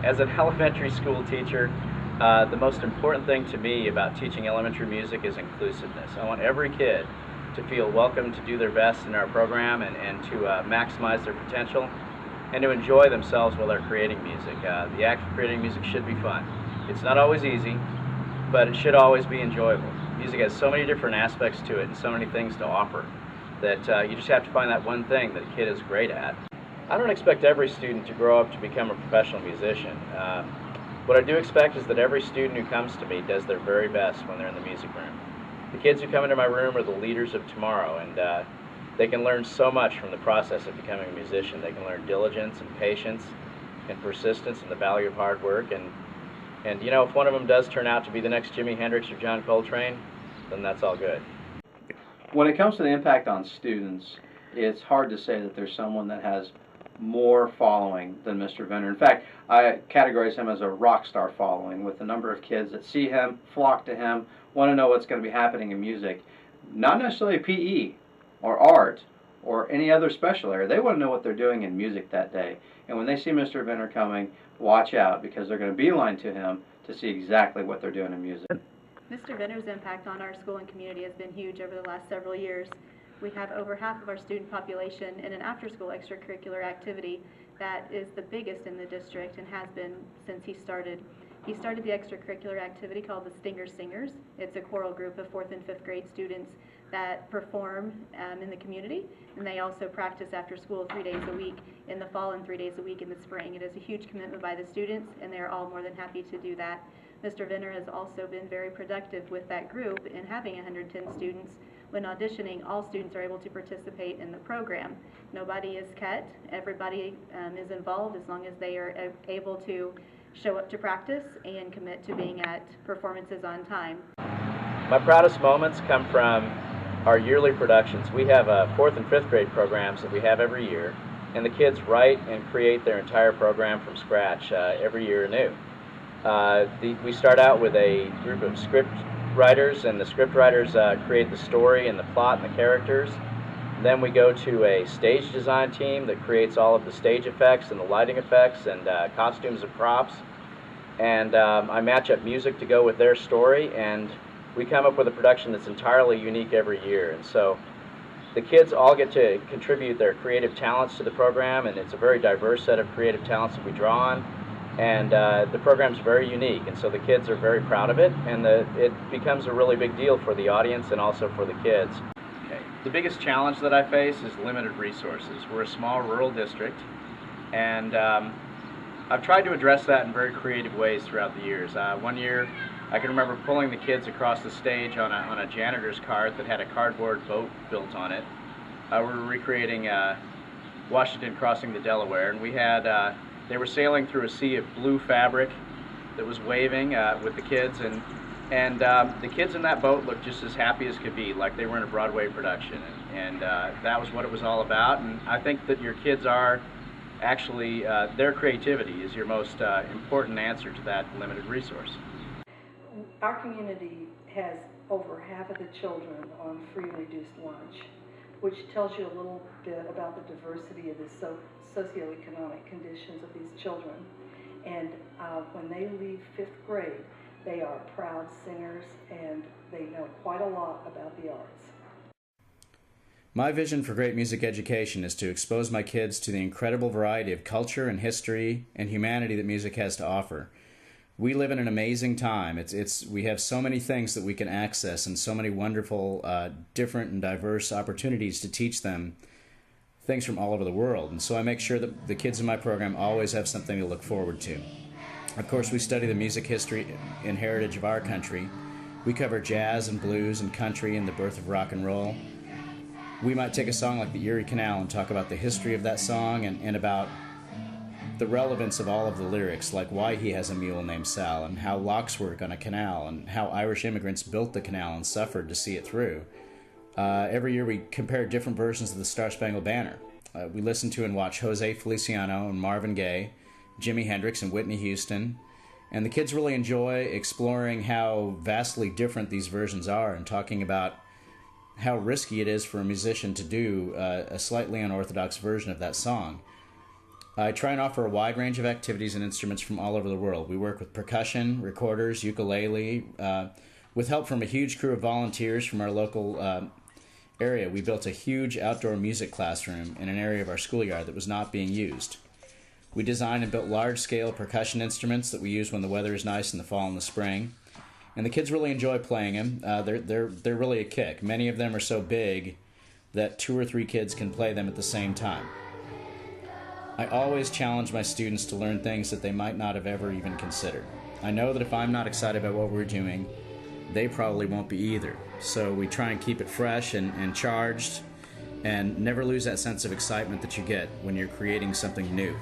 As an elementary school teacher, the most important thing to me about teaching elementary music is inclusiveness. I want every kid to feel welcome to do their best in our program and to maximize their potential and to enjoy themselves while they're creating music. The act of creating music should be fun. It's not always easy, but it should always be enjoyable. Music has so many different aspects to it and so many things to offer that you just have to find that one thing that a kid is great at. I don't expect every student to grow up to become a professional musician. What I do expect is that every student who comes to me does their very best when they're in the music room. The kids who come into my room are the leaders of tomorrow, and they can learn so much from the process of becoming a musician. They can learn diligence and patience and persistence and the value of hard work. And you know, if one of them does turn out to be the next Jimi Hendrix or John Coltrane, then that's all good. When it comes to the impact on students, it's hard to say that there's someone that has more following than Mr. Venner. In fact, I categorize him as a rock star following, with the number of kids that see him, flock to him, want to know what's going to be happening in music. Not necessarily PE or art or any other special area. They want to know what they're doing in music that day. And when they see Mr. Venner coming, watch out, because they're going to beeline to him to see exactly what they're doing in music. Mr. Venner's impact on our school and community has been huge over the last several years. We have over half of our student population in an after-school extracurricular activity that is the biggest in the district and has been since he started. He started the extracurricular activity called the Stinger Singers. It's a choral group of 4th and 5th grade students that perform in the community, and they also practice after school 3 days a week in the fall and 3 days a week in the spring. It is a huge commitment by the students, and they are all more than happy to do that. Mr. Venner has also been very productive with that group in having 110 students. When auditioning, all students are able to participate in the program. Nobody is cut. Everybody is involved as long as they are able to show up to practice and commit to being at performances on time. My proudest moments come from our yearly productions. We have 4th and 5th grade programs that we have every year, and the kids write and create their entire program from scratch every year anew. We start out with a group of script writers, and the script writers create the story and the plot and the characters. Then we go to a stage design team that creates all of the stage effects and the lighting effects and costumes and props. And I match up music to go with their story, and we come up with a production that's entirely unique every year. And so the kids all get to contribute their creative talents to the program, and it's a very diverse set of creative talents that we draw on. And the program's very unique, and so the kids are very proud of it, and it becomes a really big deal for the audience and also for the kids. Okay. The biggest challenge that I face is limited resources. We're a small rural district, and I've tried to address that in very creative ways throughout the years. One year, I can remember pulling the kids across the stage on a janitor's cart that had a cardboard boat built on it. We were recreating Washington crossing the Delaware, and we had they were sailing through a sea of blue fabric that was waving with the kids, and the kids in that boat looked just as happy as could be, like they were in a Broadway production, and that was what it was all about. And I think that your kids are actually, their creativity is your most important answer to that limited resource. Our community has over half of the children on free and reduced lunch, which tells you a little bit about the diversity of the socioeconomic conditions of these children. And when they leave 5th grade, they are proud singers, and they know quite a lot about the arts. My vision for great music education is to expose my kids to the incredible variety of culture and history and humanity that music has to offer. We live in an amazing time. We have so many things that we can access and so many wonderful, different and diverse opportunities to teach them things from all over the world. And so I make sure that the kids in my program always have something to look forward to. Of course, we study the music history and heritage of our country. We cover jazz and blues and country and the birth of rock and roll. We might take a song like the Erie Canal and talk about the history of that song and about the relevance of all of the lyrics, like why he has a mule named Sal, and how locks work on a canal, and how Irish immigrants built the canal and suffered to see it through. Every year we compare different versions of the Star-Spangled Banner. We listen to and watch Jose Feliciano and Marvin Gaye, Jimi Hendrix and Whitney Houston, and the kids really enjoy exploring how vastly different these versions are and talking about how risky it is for a musician to do a slightly unorthodox version of that song. I try and offer a wide range of activities and instruments from all over the world. We work with percussion, recorders, ukulele, with help from a huge crew of volunteers from our local area. We built a huge outdoor music classroom in an area of our schoolyard that was not being used. We designed and built large-scale percussion instruments that we use when the weather is nice in the fall and the spring. And the kids really enjoy playing them. They're really a kick. Many of them are so big that 2 or 3 kids can play them at the same time. I always challenge my students to learn things that they might not have ever even considered. I know that if I'm not excited about what we're doing, they probably won't be either. So we try and keep it fresh and charged, and never lose that sense of excitement that you get when you're creating something new.